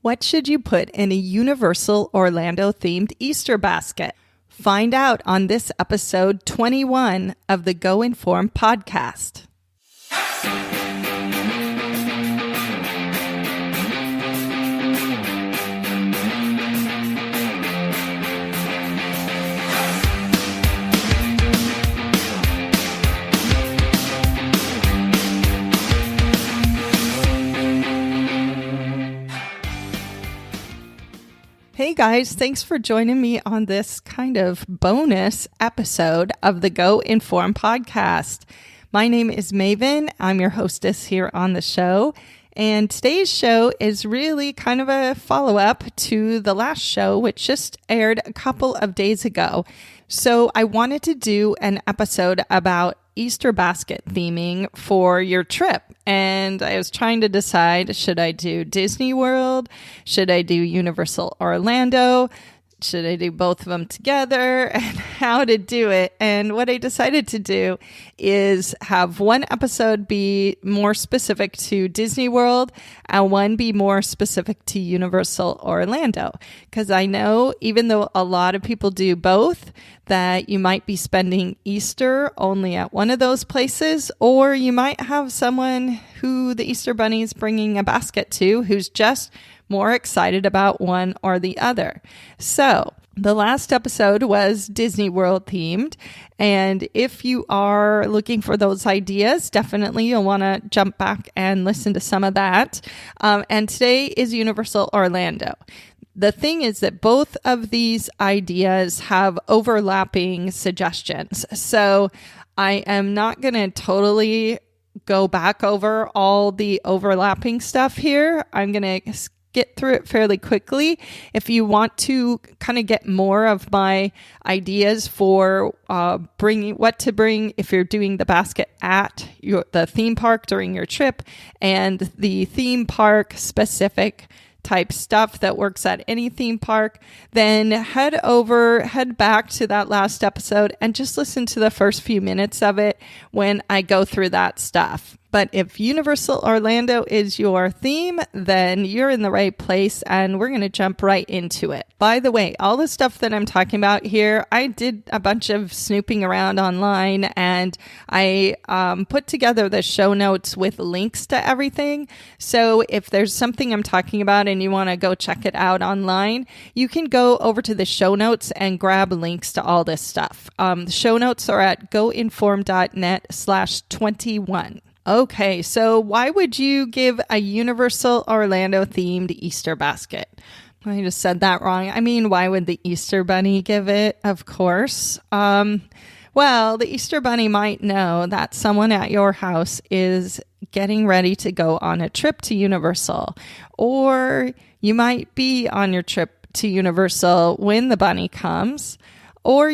What should you put in a Universal Orlando themed Easter basket? Find out on this episode 21 of the Go Inform podcast. Hey guys, thanks for joining me on this kind of bonus episode of the Go Inform podcast. My name is Maven. I'm your hostess here on the show. And today's show is really kind of a follow-up to the last show, which just aired a couple of days ago. So I wanted to do an episode about Easter basket theming for your trip. And I was trying to decide, should I do Disney World? Should I do Universal Orlando? Should I do both of them together, and how to do it? And what I decided to do is have one episode be more specific to Disney World and one be more specific to Universal Orlando. Because I know, even though a lot of people do both, that you might be spending Easter only at one of those places, or you might have someone who the Easter Bunny is bringing a basket to who's just more excited about one or the other. So the last episode was Disney World themed. And if you are looking for those ideas, definitely you'll want to jump back and listen to some of that. And today is Universal Orlando. The thing is that both of these ideas have overlapping suggestions. So I am not going to totally go back over all the overlapping stuff here. I'm going to get through it fairly quickly. If you want to kind of get more of my ideas for bringing what to bring if you're doing the basket at the theme park during your trip, and the theme park specific type stuff that works at any theme park, then head back to that last episode and just listen to the first few minutes of it when I go through that stuff. But if Universal Orlando is your theme, then you're in the right place, and we're going to jump right into it. By the way, all the stuff that I'm talking about here, I did a bunch of snooping around online, and I put together the show notes with links to everything. So if there's something I'm talking about and you want to go check it out online, you can go over to the show notes and grab links to all this stuff. The show notes are at goinform.net/21. Okay, so why would you give a Universal Orlando themed Easter basket? I just said that wrong. I mean, why would the Easter Bunny give it? Of course. Well, the Easter Bunny might know that someone at your house is getting ready to go on a trip to Universal, or you might be on your trip to Universal when the bunny comes, or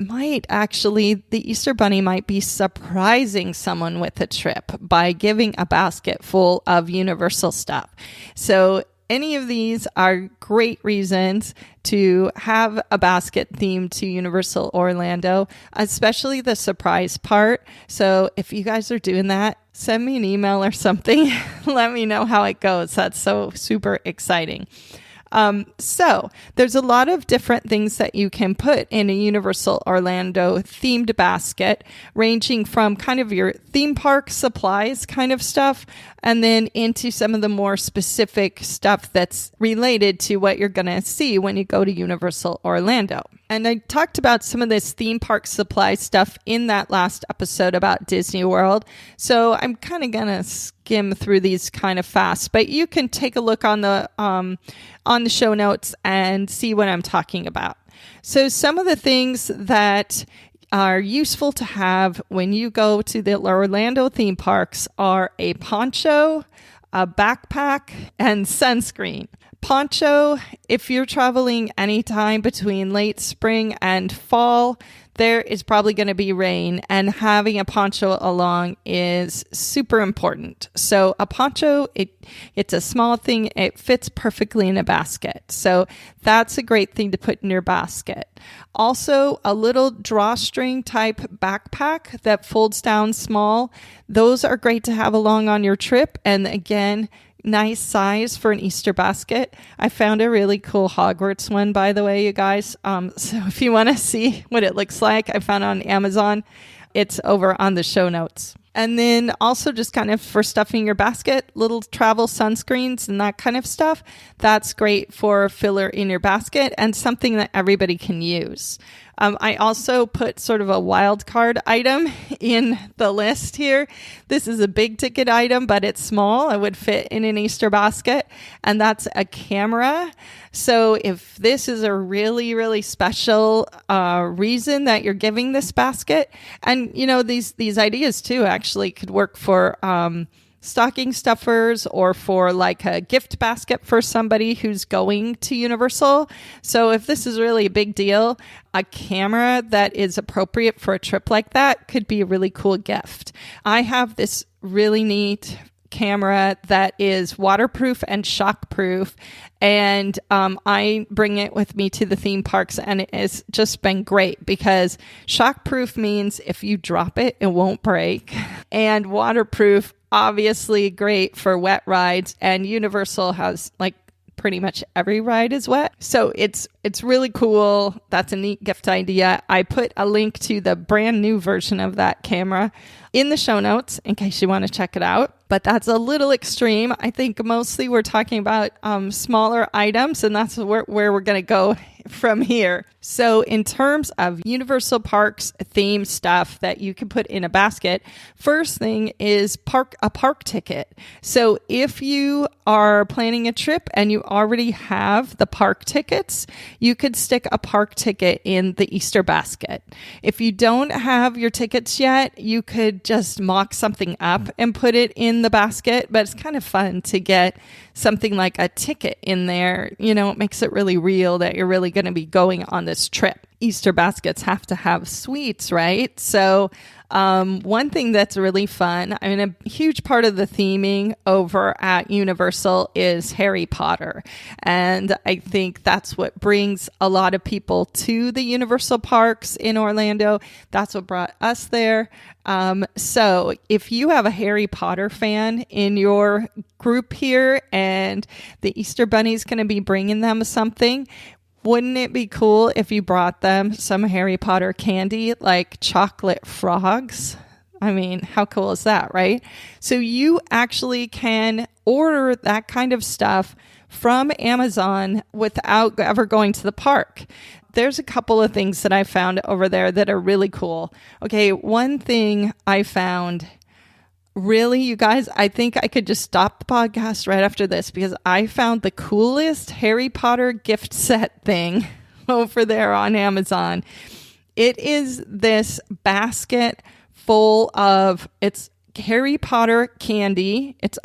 the Easter Bunny might be surprising someone with a trip by giving a basket full of Universal stuff. So any of these are great reasons to have a basket themed to Universal Orlando, especially the surprise part. So if you guys are doing that, send me an email or something. Let me know how it goes. That's so super exciting. So there's a lot of different things that you can put in a Universal Orlando themed basket, ranging from kind of your theme park supplies kind of stuff, and then into some of the more specific stuff that's related to what you're going to see when you go to Universal Orlando. And I talked about some of this theme park supply stuff in that last episode about Disney World. So I'm kind of going to skim through these kind of fast, but you can take a look on the show notes and see what I'm talking about. So some of the things that are useful to have when you go to the Orlando theme parks are a poncho, a backpack, and sunscreen. Poncho, if you're traveling anytime between late spring and fall, there is probably going to be rain, and having a poncho along is super important. So a poncho, it's a small thing. It fits perfectly in a basket. So that's a great thing to put in your basket. Also, a little drawstring type backpack that folds down small. Those are great to have along on your trip. And again, nice size for an Easter basket. I found a really cool Hogwarts one, by the way, you guys. So if you want to see what it looks like, I found it on Amazon. It's over on the show notes. And then also just kind of for stuffing your basket, little travel sunscreens and that kind of stuff. That's great for filler in your basket and something that everybody can use. I also put sort of a wild card item in the list here. This is a big ticket item, but it's small. It would fit in an Easter basket, and that's a camera. So if this is a really, really special reason that you're giving this basket, and you know, these ideas too actually could work for stocking stuffers or for like a gift basket for somebody who's going to Universal. So if this is really a big deal, a camera that is appropriate for a trip like that could be a really cool gift. I have this really neat camera that is waterproof and shockproof, and I bring it with me to the theme parks, and it has just been great because shockproof means if you drop it, it won't break, and waterproof, obviously great for wet rides, and Universal has like pretty much every ride is wet. So it's really cool. That's a neat gift idea. I put a link to the brand new version of that camera in the show notes in case you want to check it out. But that's a little extreme. I think mostly we're talking about smaller items, and that's where we're going to go from here. So in terms of Universal Parks theme stuff that you can put in a basket, first thing is a park ticket. So if you are planning a trip and you already have the park tickets, you could stick a park ticket in the Easter basket. If you don't have your tickets yet, you could just mock something up and put it in the basket, but it's kind of fun to get something like a ticket in there. You know, it makes it really real that you're really going to be going on this trip. Easter baskets have to have sweets, right? So one thing that's really fun, I mean, a huge part of the theming over at Universal is Harry Potter. And I think that's what brings a lot of people to the Universal parks in Orlando. That's what brought us there. So if you have a Harry Potter fan in your group here and the Easter Bunny's going to be bringing them something, wouldn't it be cool if you brought them some Harry Potter candy, like chocolate frogs? I mean, how cool is that, right? So you actually can order that kind of stuff from Amazon without ever going to the park. There's a couple of things that I found over there that are really cool. Okay, one thing I found, really, you guys, I think I could just stop the podcast right after this because I found the coolest Harry Potter gift set thing over there on Amazon. It is this basket full of, it's Harry Potter candy. It's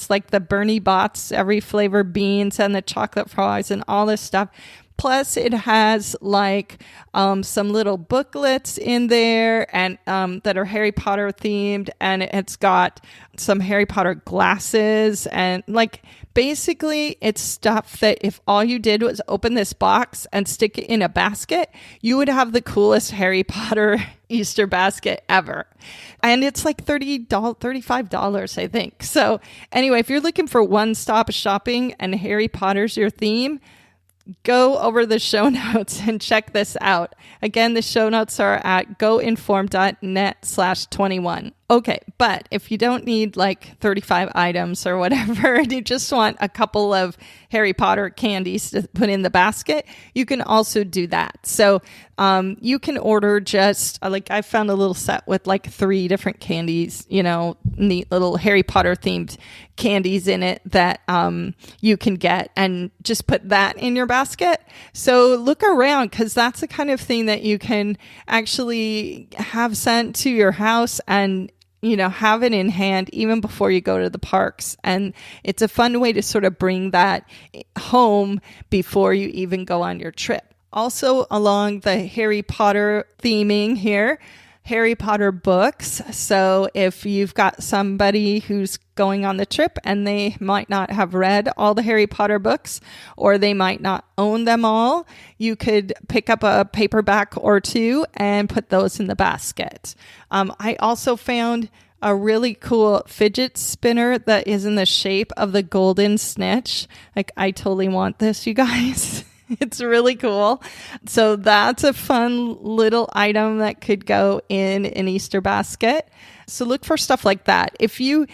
like the Bernie Bott's, every flavor beans and the chocolate frogs and all this stuff. Plus, it has like some little booklets in there and that are Harry Potter themed, and it's got some Harry Potter glasses, and like basically it's stuff that if all you did was open this box and stick it in a basket, you would have the coolest Harry Potter Easter basket ever. And it's like $35, I think. So anyway, if you're looking for one-stop shopping and Harry Potter's your theme, go over the show notes and check this out. Again, the show notes are at goinform.net/21. Okay, but if you don't need like 35 items or whatever, and you just want a couple of Harry Potter candies to put in the basket, you can also do that. So you can order just like, I found a little set with like 3 different candies, you know, neat little Harry Potter themed candies in it that you can get, and just put that in your basket. So look around, because that's the kind of thing that you can actually have sent to your house and, you know, have it in hand even before you go to the parks. And it's a fun way to sort of bring that home before you even go on your trip. Also, along the Harry Potter theming here, Harry Potter books. So if you've got somebody who's going on the trip and they might not have read all the Harry Potter books, or they might not own them all, you could pick up a paperback or 2 and put those in the basket. I also found a really cool fidget spinner that is in the shape of the golden snitch. Like, I totally want this, you guys. It's really cool. So that's a fun little item that could go in an Easter basket. So look for stuff like that. If you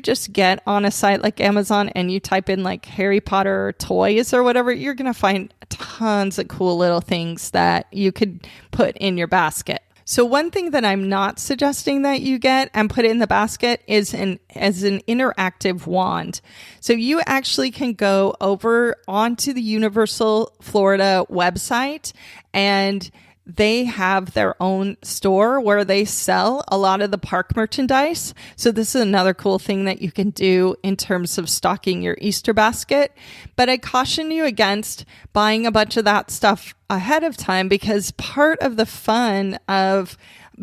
just get on a site like Amazon and you type in like Harry Potter toys or whatever, you're going to find tons of cool little things that you could put in your basket. So one thing that I'm not suggesting that you get and put in the basket is an interactive wand. So you actually can go over onto the Universal Florida website, and they have their own store where they sell a lot of the park merchandise. So this is another cool thing that you can do in terms of stocking your Easter basket. But I caution you against buying a bunch of that stuff ahead of time, because part of the fun of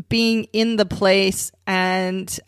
being in the place and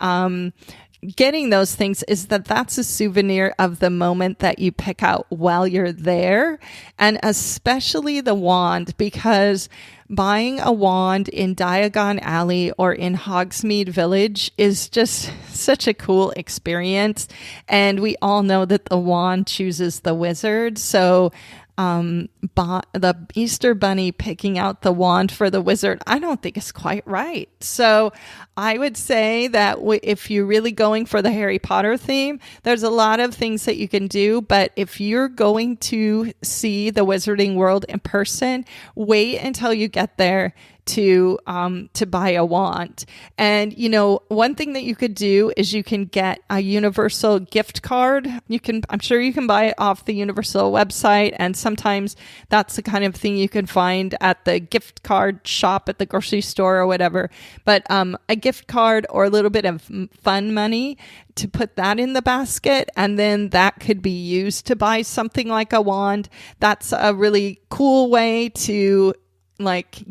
getting those things is that that's a souvenir of the moment that you pick out while you're there. And especially the wand, because buying a wand in Diagon Alley or in Hogsmeade Village is just such a cool experience. And we all know that the wand chooses the wizard. So the Easter bunny picking out the wand for the wizard, I don't think is quite right. So I would say that if you're really going for the Harry Potter theme, there's a lot of things that you can do. But if you're going to see the Wizarding World in person, wait until you get there to buy a wand. And, you know, one thing that you could do is you can get a Universal gift card. I'm sure you can buy it off the Universal website. And sometimes that's the kind of thing you can find at the gift card shop at the grocery store or whatever. But a gift card or a little bit of fun money to put that in the basket, and then that could be used to buy something like a wand. That's a really cool way to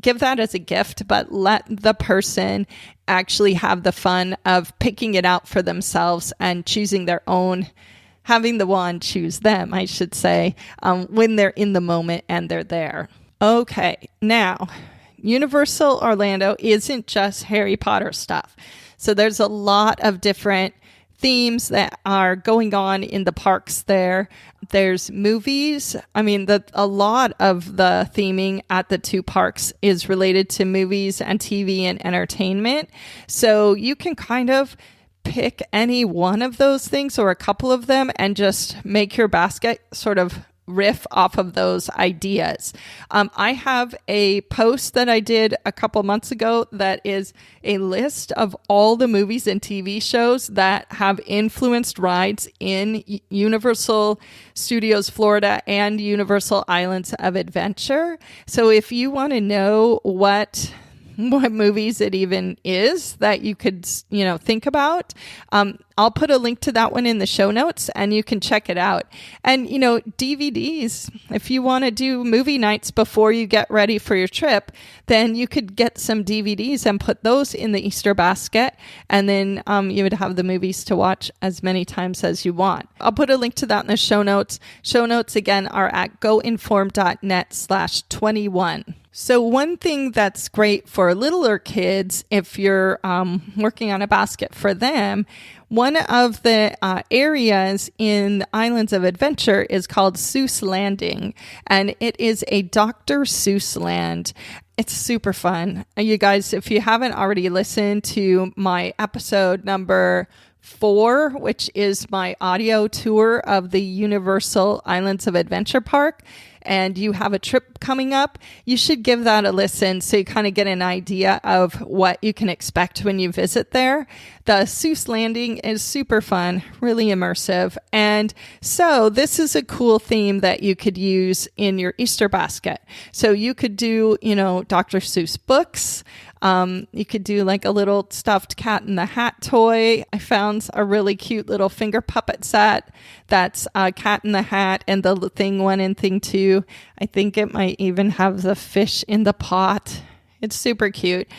give that as a gift, but let the person actually have the fun of picking it out for themselves and choosing their own, having the wand choose them, I should say, when they're in the moment and they're there. Okay, now, Universal Orlando isn't just Harry Potter stuff. So there's a lot of different themes that are going on in the parks there. There's movies. I mean, a lot of the theming at the two parks is related to movies and TV and entertainment. So you can kind of pick any one of those things or a couple of them and just make your basket sort of riff off of those ideas. I have a post that I did a couple months ago that is a list of all the movies and TV shows that have influenced rides in Universal Studios Florida and Universal Islands of Adventure. So if you want to know what movies it even is that you could, think about, I'll put a link to that one in the show notes and you can check it out. And, DVDs, if you want to do movie nights before you get ready for your trip, then you could get some DVDs and put those in the Easter basket. And then you would have the movies to watch as many times as you want. I'll put a link to that in the show notes. Show notes again are at goinform.net/21. So one thing that's great for littler kids, if you're working on a basket for them, one of the areas in Islands of Adventure is called Seuss Landing, and it is a Dr. Seuss land. It's super fun. You guys, if you haven't already listened to my episode number 4, which is my audio tour of the Universal Islands of Adventure Park, and you have a trip coming up, you should give that a listen so you kind of get an idea of what you can expect when you visit there. The Seuss Landing is super fun, really immersive. And so this is a cool theme that you could use in your Easter basket. So you could do, Dr. Seuss books. You could do like a little stuffed Cat in the Hat toy. I found a really cute little finger puppet set that's Cat in the Hat and the Thing 1 and Thing 2. I think it might even have the fish in the pot. It's super cute.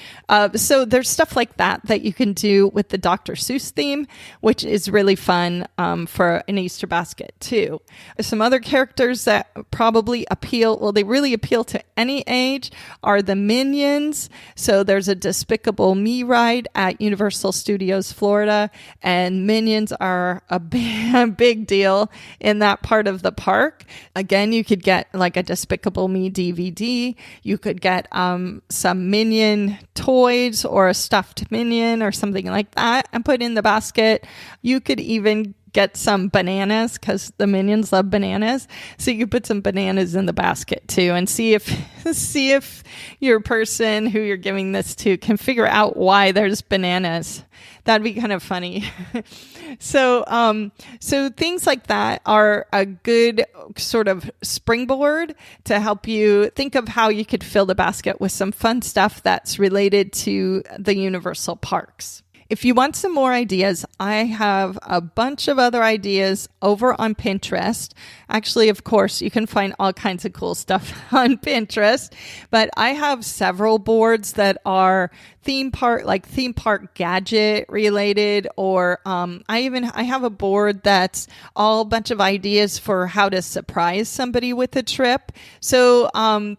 So there's stuff like that you can do with the Dr. Seuss theme, which is really fun for an Easter basket too. Some other characters that probably they really appeal to any age are the Minions. So there's a Despicable Me ride at Universal Studios Florida, and Minions are a big deal in that part of the park. Again, you could get like a Despicable Me DVD. You could get some Minion toys or a stuffed Minion or something like that and put in the basket. You could even get some bananas because the Minions love bananas. So you put some bananas in the basket too and see if your person who you're giving this to can figure out why there's bananas. That'd be kind of funny. So things like that are a good sort of springboard to help you think of how you could fill the basket with some fun stuff that's related to the Universal parks. If you want some more ideas, I have a bunch of other ideas over on Pinterest. Actually, of course, you can find all kinds of cool stuff on Pinterest, but I have several boards that are theme park gadget related, or I have a board that's all a bunch of ideas for how to surprise somebody with a trip. So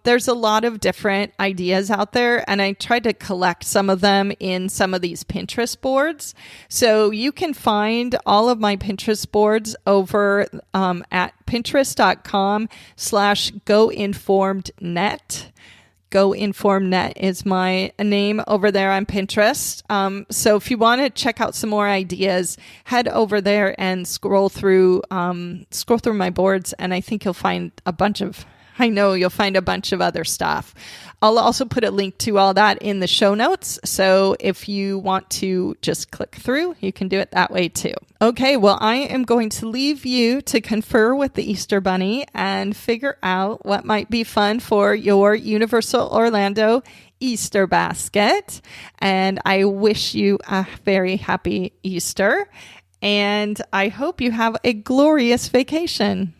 there's a lot of different ideas out there, and I tried to collect some of them in some of these Pinterest boards. So you can find all of my Pinterest boards over at pinterest.com/goinformednet. GoInformedNet is my name over there on Pinterest. So if you want to check out some more ideas, head over there and scroll through my boards, and I think you'll find a bunch of other stuff. I'll also put a link to all that in the show notes. So if you want to just click through, you can do it that way too. Okay, well, I am going to leave you to confer with the Easter Bunny and figure out what might be fun for your Universal Orlando Easter basket. And I wish you a very happy Easter. And I hope you have a glorious vacation.